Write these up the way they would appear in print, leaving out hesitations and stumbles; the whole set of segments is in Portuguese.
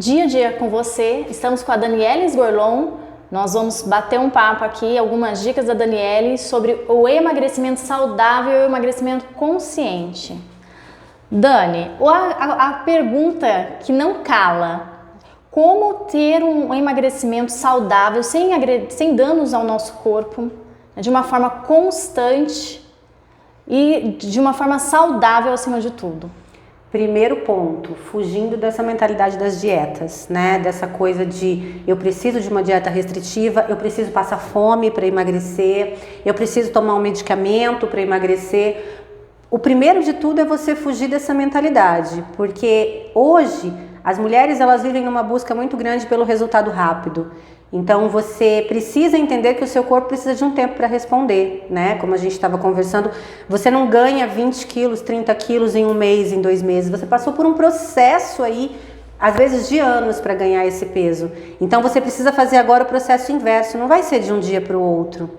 dia a dia com você. Estamos com a Daniele Sgorlon. Nós vamos bater um papo aqui, algumas dicas da Daniele sobre o emagrecimento saudável e o emagrecimento consciente. Dani, a pergunta que não cala: como ter um emagrecimento saudável sem danos ao nosso corpo, de uma forma constante e de uma forma saudável acima de tudo? Primeiro ponto, fugindo dessa mentalidade das dietas, né? Dessa coisa de eu preciso de uma dieta restritiva, eu preciso passar fome para emagrecer, eu preciso tomar um medicamento para emagrecer. O primeiro de tudo é você fugir dessa mentalidade, porque hoje as mulheres elas vivem numa busca muito grande pelo resultado rápido. Então você precisa entender que o seu corpo precisa de um tempo para responder, né? Como a gente estava conversando, você não ganha 20 quilos, 30 quilos em um mês, em 2 meses. Você passou por um processo aí, às vezes de anos, para ganhar esse peso. Então você precisa fazer agora o processo inverso, não vai ser de um dia para o outro.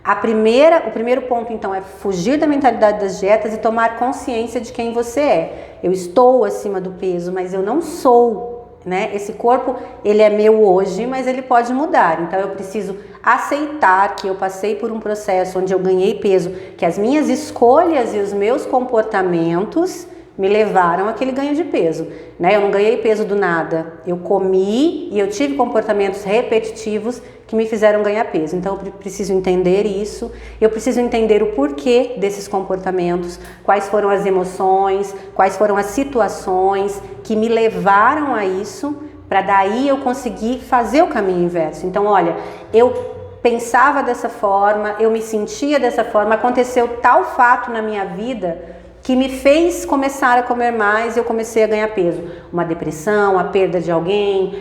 O primeiro ponto, então, é fugir da mentalidade das dietas e tomar consciência de quem você é. Eu estou acima do peso, mas eu não sou, né? Esse corpo, ele é meu hoje, mas ele pode mudar. Então, eu preciso aceitar que eu passei por um processo onde eu ganhei peso, que as minhas escolhas e os meus comportamentos me levaram àquele ganho de peso, né? Eu não ganhei peso do nada. Eu comi e eu tive comportamentos repetitivos que me fizeram ganhar peso. Então eu preciso entender isso, eu preciso entender o porquê desses comportamentos, quais foram as emoções, quais foram as situações que me levaram a isso, para daí eu conseguir fazer o caminho inverso. Então, olha, eu pensava dessa forma, eu me sentia dessa forma, aconteceu tal fato na minha vida que me fez começar a comer mais e eu comecei a ganhar peso. Uma depressão, a perda de alguém,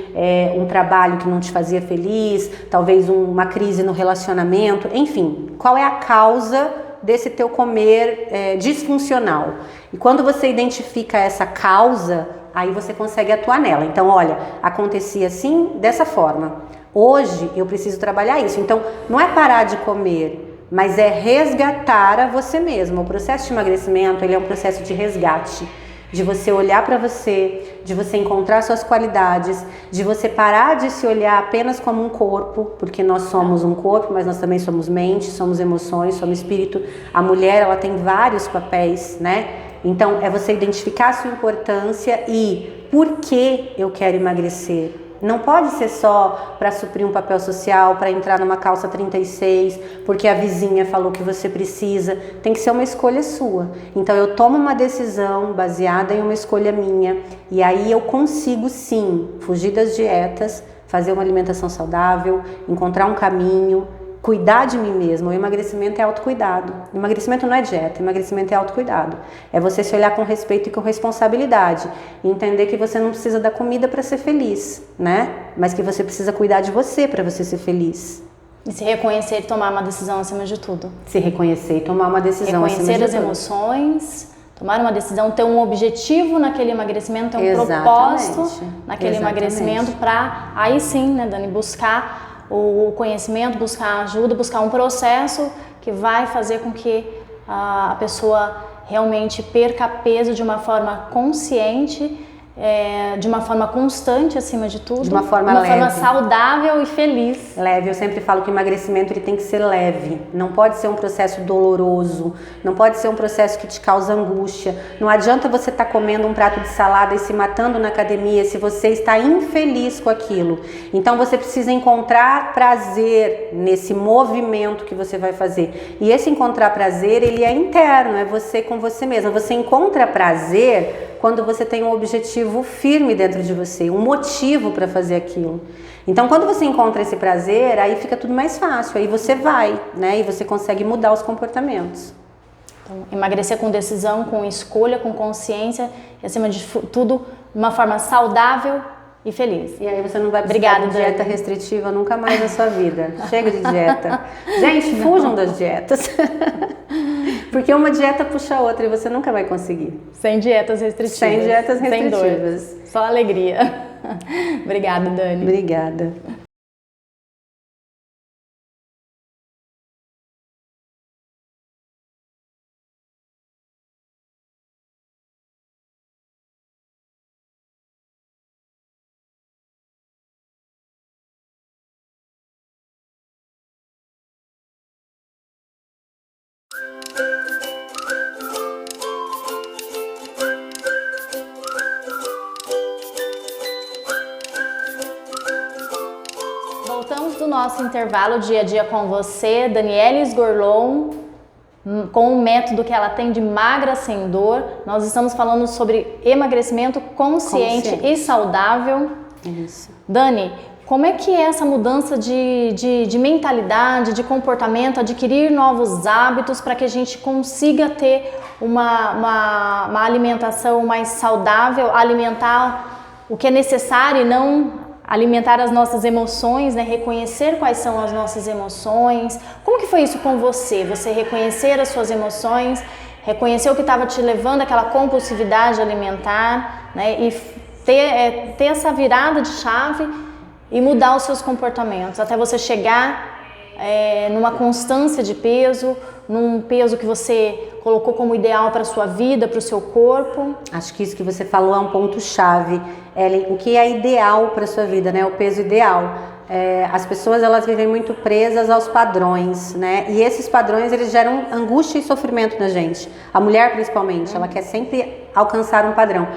um trabalho que não te fazia feliz, talvez uma crise no relacionamento, enfim. Qual é a causa desse teu comer disfuncional? E quando você identifica essa causa, aí você consegue atuar nela. Então, olha, acontecia assim, dessa forma. Hoje eu preciso trabalhar isso. Então, não é parar de comer, mas é resgatar a você mesmo. O processo de emagrecimento, ele é um processo de resgate, de você olhar para você, de você encontrar suas qualidades, de você parar de se olhar apenas como um corpo, porque nós somos um corpo, mas nós também somos mente, somos emoções, somos espírito. A mulher, ela tem vários papéis, né? Então, é você identificar a sua importância e por que eu quero emagrecer. Não pode ser só para suprir um papel social, para entrar numa calça 36, porque a vizinha falou que você precisa. Tem que ser uma escolha sua. Então eu tomo uma decisão baseada em uma escolha minha e aí eu consigo sim fugir das dietas, fazer uma alimentação saudável, encontrar um caminho, cuidar de mim mesmo. O emagrecimento é autocuidado. Emagrecimento não é dieta, emagrecimento é autocuidado. É você se olhar com respeito e com responsabilidade. E entender que você não precisa da comida para ser feliz, né? Mas que você precisa cuidar de você para você ser feliz. E se reconhecer e tomar uma decisão acima de tudo. Se reconhecer e tomar uma decisão acima de tudo. Reconhecer as emoções, tomar uma decisão, ter um objetivo naquele emagrecimento, ter um propósito naquele emagrecimento para aí sim, né, Dani, buscar o conhecimento, buscar ajuda, buscar um processo que vai fazer com que a pessoa realmente perca peso de uma forma consciente, de uma forma constante acima de tudo, de uma forma leve, forma saudável e feliz. Leve, eu sempre falo que o emagrecimento ele tem que ser leve, não pode ser um processo doloroso, não pode ser um processo que te causa angústia. Não adianta você estar comendo um prato de salada e se matando na academia se você está infeliz com aquilo. Então você precisa encontrar prazer nesse movimento que você vai fazer. E esse encontrar prazer, ele é interno, é você com você mesma. Você encontra prazer quando você tem um objetivo firme dentro de você, um motivo para fazer aquilo. Então, quando você encontra esse prazer, aí fica tudo mais fácil, aí você vai, né? E você consegue mudar os comportamentos. Então, emagrecer com decisão, com escolha, com consciência e, acima de tudo, de uma forma saudável e feliz. E aí você não vai precisar de dieta restritiva nunca mais na sua vida. Chega de dieta. Gente, fujam das dietas. Porque uma dieta puxa a outra e você nunca vai conseguir. Sem dietas restritivas. Sem dietas restritivas. Sem dor. Só alegria. Obrigada, Dani. Obrigada. nosso intervalo Dia a Dia com você, Daniele Sgorlon, com o método que ela tem de Magra Sem Dor. Nós estamos falando sobre emagrecimento consciente e saudável. Isso. Dani, como é que é essa mudança de mentalidade, de comportamento, adquirir novos hábitos para que a gente consiga ter uma alimentação mais saudável, alimentar o que é necessário e não alimentar as nossas emoções, né? Reconhecer quais são as nossas emoções. Como que foi isso com você? Você reconhecer as suas emoções, reconhecer o que estava te levando àquela compulsividade alimentar, né? E ter essa virada de chave e mudar os seus comportamentos, até você chegar numa constância de peso, num peso que você colocou como ideal para a sua vida, para o seu corpo. Acho que isso que você falou é um ponto-chave, Ellen. O que é ideal para a sua vida, né? O peso ideal. As pessoas, elas vivem muito presas aos padrões, né? E esses padrões, eles geram angústia e sofrimento na gente. A mulher, principalmente, ela quer sempre alcançar um padrão.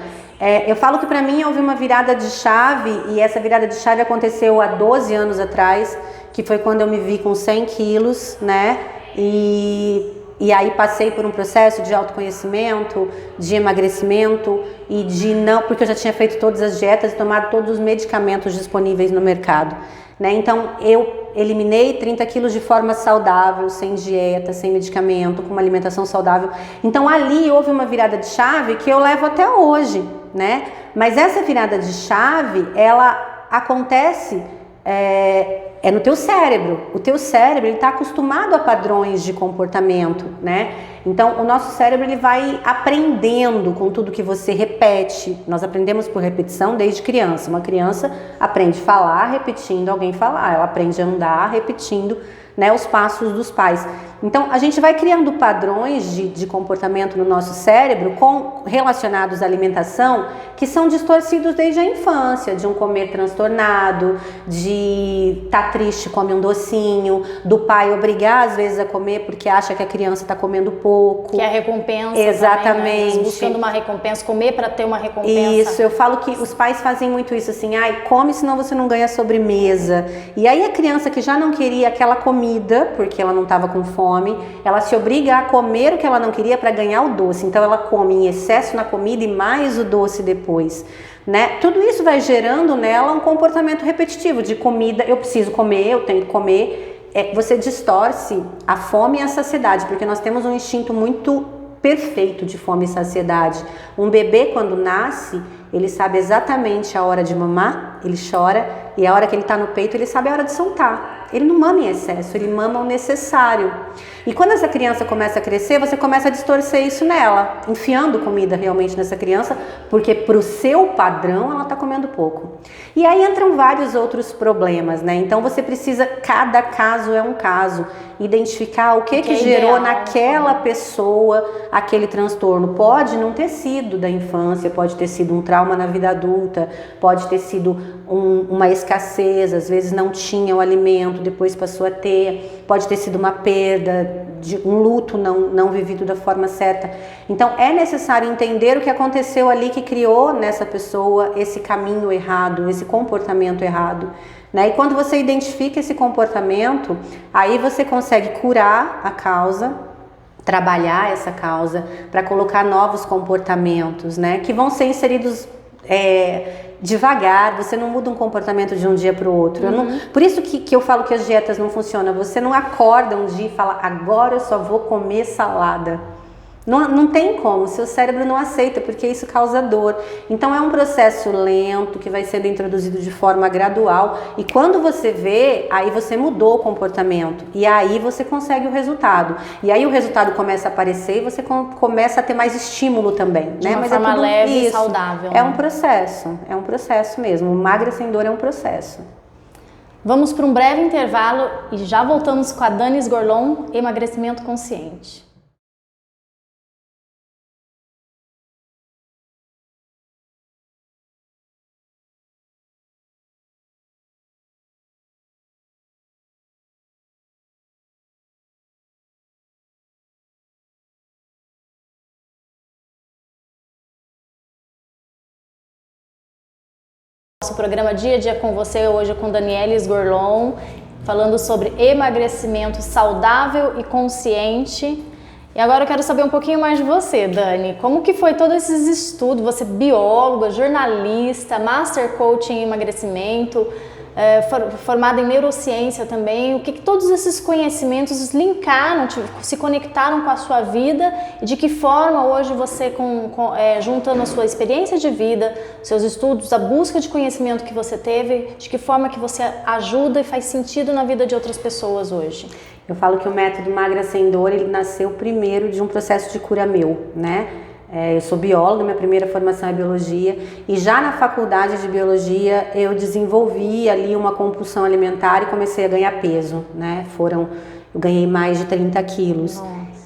Eu falo que para mim houve uma virada de chave, e essa virada de chave aconteceu há 12 anos atrás, que foi quando eu me vi com 100 quilos, né? E aí passei por um processo de autoconhecimento, de emagrecimento e porque eu já tinha feito todas as dietas e tomado todos os medicamentos disponíveis no mercado, né? Então eu eliminei 30 quilos de forma saudável, sem dieta, sem medicamento, com uma alimentação saudável. Então ali houve uma virada de chave que eu levo até hoje, né? Mas essa virada de chave, ela acontece no teu cérebro. O teu cérebro, ele está acostumado a padrões de comportamento, né? Então, o nosso cérebro, ele vai aprendendo com tudo que você repete. Nós aprendemos por repetição desde criança. Uma criança aprende a falar repetindo alguém falar. Ela aprende a andar repetindo, né, os passos dos pais. Então, a gente vai criando padrões de comportamento no nosso cérebro relacionados à alimentação que são distorcidos desde a infância, de um comer transtornado, de estar triste, come um docinho, do pai obrigar às vezes a comer porque acha que a criança está comendo pouco. Que é a recompensa. Exatamente. Também, né? Buscando uma recompensa, comer para ter uma recompensa. Isso, eu falo que os pais fazem muito isso, assim, come senão você não ganha sobremesa. E aí a criança que já não queria aquela comida, porque ela não estava com fome, ela se obriga a comer o que ela não queria para ganhar o doce. Então ela come em excesso na comida e mais o doce depois, né? Tudo isso vai gerando nela um comportamento repetitivo de comida. Eu preciso comer, eu tenho que comer. Você distorce a fome e a saciedade, porque nós temos um instinto muito perfeito de fome e saciedade. Um bebê, quando nasce, ele sabe exatamente a hora de mamar, ele chora, e a hora que ele está no peito, ele sabe a hora de soltar. Ele não mama em excesso, ele mama o necessário. E quando essa criança começa a crescer, você começa a distorcer isso nela, enfiando comida realmente nessa criança, porque para o seu padrão ela está comendo pouco. E aí entram vários outros problemas, né? Então você precisa, cada caso é um caso, identificar o que gerou ideal, naquela pessoa aquele transtorno. Pode não ter sido da infância, pode ter sido um trauma na vida adulta, pode ter sido uma escassez, às vezes não tinha o alimento, depois passou a ter, pode ter sido uma perda, um luto não vivido da forma certa. Então é necessário entender o que aconteceu ali que criou nessa pessoa esse caminho errado, esse comportamento errado, né? E quando você identifica esse comportamento, aí você consegue curar a causa, trabalhar essa causa para colocar novos comportamentos, né? Que vão ser inseridos devagar. Você não muda um comportamento de um dia para o outro. Por isso que eu falo que as dietas não funcionam. Você não acorda um dia e fala, agora eu só vou comer salada. Não tem como, seu cérebro não aceita, porque isso causa dor. Então é um processo lento que vai sendo introduzido de forma gradual, e quando você vê, aí você mudou o comportamento e aí você consegue o resultado. E aí o resultado começa a aparecer e você começa a ter mais estímulo também, de né? uma Mas forma é tudo leve isso. E saudável. É um processo mesmo. Magra sem dor é um processo. Vamos para um breve intervalo e já voltamos com a Dani Sgorlon, emagrecimento consciente. Nosso programa Dia a Dia com você, hoje com Daniele Sgorlon, falando sobre emagrecimento saudável e consciente. E agora eu quero saber um pouquinho mais de você, Dani. Como que foi todos esses estudos? Você é bióloga, jornalista, Master Coach em emagrecimento, formada em neurociência também. O que todos esses conhecimentos linkaram, se conectaram com a sua vida e de que forma hoje você, juntando a sua experiência de vida, seus estudos, a busca de conhecimento que você teve, de que forma que você ajuda e faz sentido na vida de outras pessoas hoje? Eu falo que o método Magra Sem Dor, ele nasceu primeiro de um processo de cura meu, né? Eu sou bióloga, minha primeira formação é biologia, e já na faculdade de biologia eu desenvolvi ali uma compulsão alimentar e comecei a ganhar peso, né? Eu ganhei mais de 30 quilos.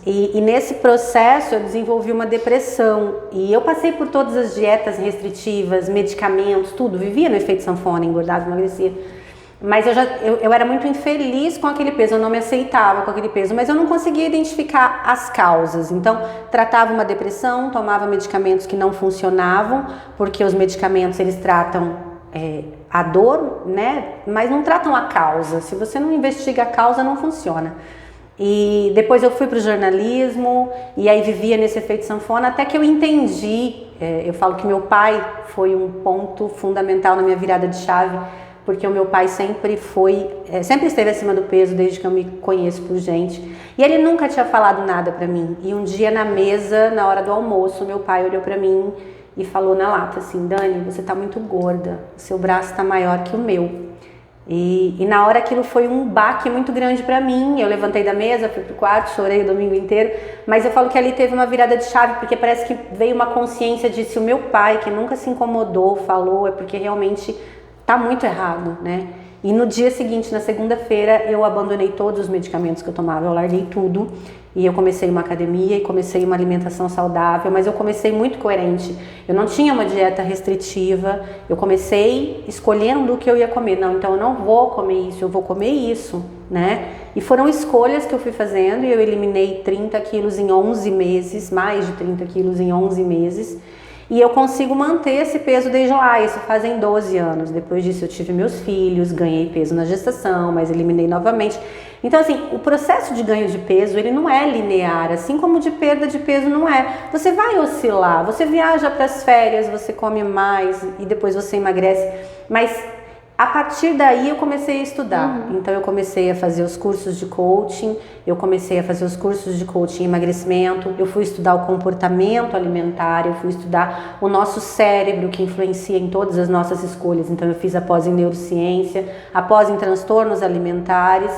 E nesse processo eu desenvolvi uma depressão, e eu passei por todas as dietas restritivas, medicamentos, tudo, vivia no efeito sanfona, engordava, emagrecia. Mas eu era muito infeliz com aquele peso, eu não me aceitava com aquele peso, mas eu não conseguia identificar as causas. Então, tratava uma depressão, tomava medicamentos que não funcionavam, porque os medicamentos, eles tratam a dor, né? Mas não tratam a causa. Se você não investiga a causa, não funciona. E depois eu fui para o jornalismo, e aí vivia nesse efeito sanfona, até que eu entendi, eu falo que meu pai foi um ponto fundamental na minha virada de chave, porque o meu pai sempre esteve acima do peso desde que eu me conheço por gente. E ele nunca tinha falado nada pra mim. E um dia na mesa, na hora do almoço, meu pai olhou pra mim e falou na lata assim: Dani, você tá muito gorda, seu braço tá maior que o meu. E na hora aquilo foi um baque muito grande pra mim. Eu levantei da mesa, fui pro quarto, chorei o domingo inteiro. Mas eu falo que ali teve uma virada de chave, porque parece que veio uma consciência de se o meu pai, que nunca se incomodou, falou, é porque realmente tá muito errado, né? E no dia seguinte, na segunda-feira, eu abandonei todos os medicamentos que eu tomava, eu larguei tudo e eu comecei uma academia e comecei uma alimentação saudável, mas eu comecei muito coerente. Eu não tinha uma dieta restritiva, eu comecei escolhendo o que eu ia comer. Não, então eu não vou comer isso, eu vou comer isso, né? E foram escolhas que eu fui fazendo, e eu eliminei 30 quilos em 11 meses, mais de 30 quilos em 11 meses. E eu consigo manter esse peso desde lá, isso fazem 12 anos. Depois disso eu tive meus filhos, ganhei peso na gestação, mas eliminei novamente. Então assim, o processo de ganho de peso, ele não é linear, assim como o de perda de peso não é. Você vai oscilar, você viaja para as férias, você come mais e depois você emagrece, mas a partir daí eu comecei a estudar. Então eu comecei a fazer os cursos de coaching, eu comecei a fazer os cursos de coaching em emagrecimento, eu fui estudar o comportamento alimentar, eu fui estudar o nosso cérebro que influencia em todas as nossas escolhas. Então eu fiz a pós em neurociência, a pós em transtornos alimentares.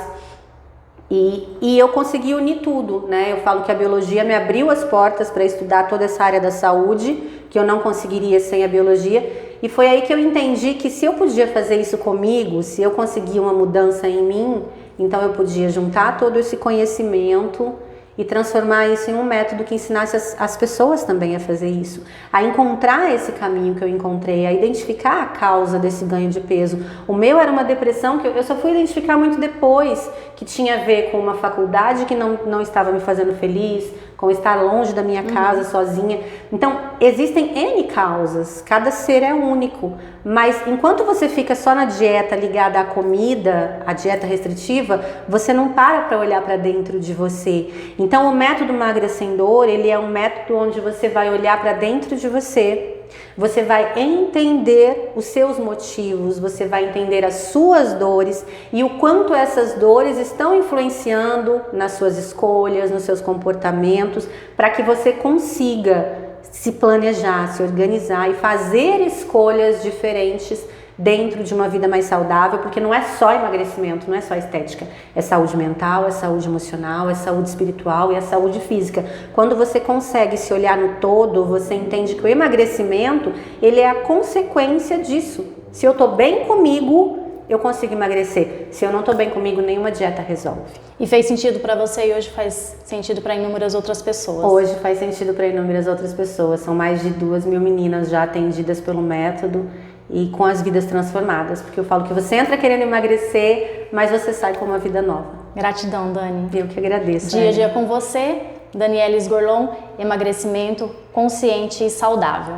E eu consegui unir tudo, né? Eu falo que a biologia me abriu as portas para estudar toda essa área da saúde, que eu não conseguiria sem a biologia. E foi aí que eu entendi que se eu podia fazer isso comigo, se eu conseguia uma mudança em mim, então eu podia juntar todo esse conhecimento e transformar isso em um método que ensinasse as pessoas também a fazer isso, a encontrar esse caminho que eu encontrei, a identificar a causa desse ganho de peso. O meu era uma depressão que eu só fui identificar muito depois, que tinha a ver com uma faculdade que não estava me fazendo feliz, com estar longe da minha casa sozinha. Então, existem N causas, cada ser é único, mas enquanto você fica só na dieta ligada à comida, à dieta restritiva, você não para olhar para dentro de você. Então, o método Magra Sem Dor, ele é um método onde você vai olhar para dentro de você, você vai entender os seus motivos, você vai entender as suas dores e o quanto essas dores estão influenciando nas suas escolhas, nos seus comportamentos, para que você consiga se planejar, se organizar e fazer escolhas diferentes dentro de uma vida mais saudável, porque não é só emagrecimento, não é só estética, é saúde mental, é saúde emocional, é saúde espiritual e é saúde física. Quando você consegue se olhar no todo, você entende que o emagrecimento, ele é a consequência disso. Se eu tô bem comigo, eu consigo emagrecer. Se eu não tô bem comigo, nenhuma dieta resolve. E fez sentido para você e hoje faz sentido para inúmeras outras pessoas? Hoje faz sentido para inúmeras outras pessoas. São mais de 2.000 meninas já atendidas pelo método e com as vidas transformadas, porque eu falo que você entra querendo emagrecer, mas você sai com uma vida nova. Gratidão, Dani. Eu que agradeço. Dia a dia com você, Danielis Gorlon, emagrecimento consciente e saudável.